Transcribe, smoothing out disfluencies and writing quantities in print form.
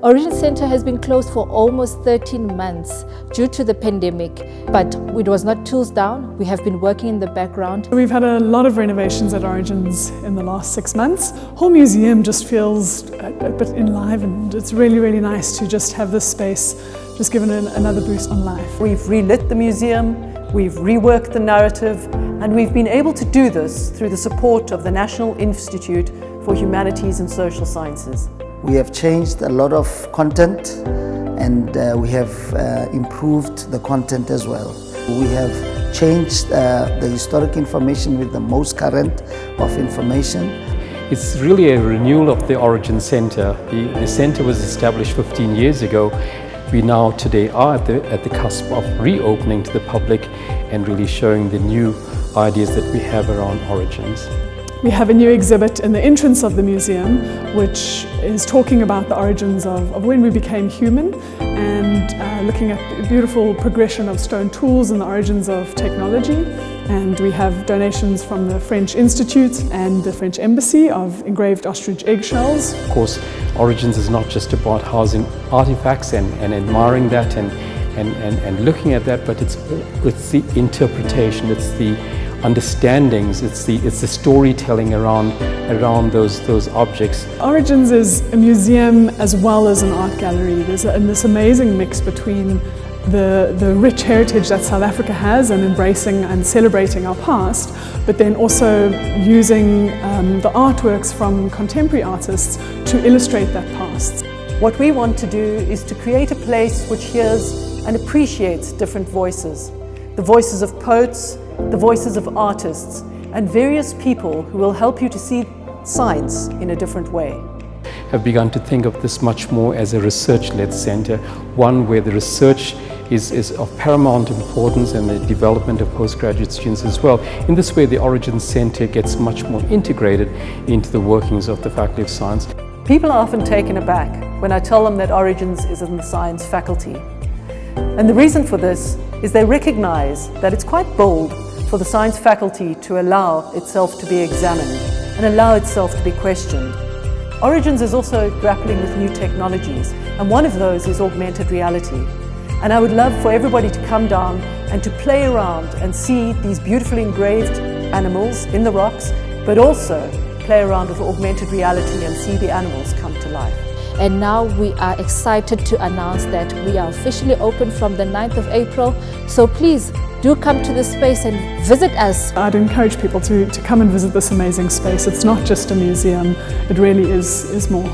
Origins Centre has been closed for almost 13 months due to the pandemic, but it was not tools down. We have been working in the background. We've had a lot of renovations at Origins in the last 6 months. The whole museum just feels a bit enlivened. It's really, really nice to just have this space just given another boost on life. We've relit the museum, we've reworked the narrative, and we've been able to do this through the support of the National Institute for Humanities and Social Sciences. We have changed a lot of content and we have improved the content as well. We have changed the historic information with the most current of information. It's really a renewal of the Origins Centre. The centre was established 15 years ago. We now today are at the cusp of reopening to the public and really showing the new ideas that we have around Origins. We have a new exhibit in the entrance of the museum which is talking about the origins of when we became human and looking at the beautiful progression of stone tools and the origins of technology. And we have donations from the French Institute and the French Embassy of engraved ostrich eggshells. Of course, Origins is not just about housing artifacts and admiring that and looking at that, but it's the interpretation, it's the understandings, it's the storytelling around those objects. Origins is a museum as well as an art gallery. There's this amazing mix between the rich heritage that South Africa has and embracing and celebrating our past, but then also using the artworks from contemporary artists to illustrate that past. What we want to do is to create a place which hears and appreciates different voices. The voices of poets, the voices of artists, and various people who will help you to see science in a different way. Have begun to think of this much more as a research-led centre, one where the research is of paramount importance and the development of postgraduate students as well. In this way, the Origins Centre gets much more integrated into the workings of the Faculty of Science. People are often taken aback when I tell them that Origins is in the science faculty. And the reason for this is they recognise that it's quite bold for the science faculty to allow itself to be examined and allow itself to be questioned. Origins is also grappling with new technologies, and one of those is augmented reality. And I would love for everybody to come down and to play around and see these beautifully engraved animals in the rocks, but also play around with augmented reality and see the animals come to life. And now we are excited to announce that we are officially open from the 9th of April. So please do come to this space and visit us. I'd encourage people to come and visit this amazing space. It's not just a museum, it really is more.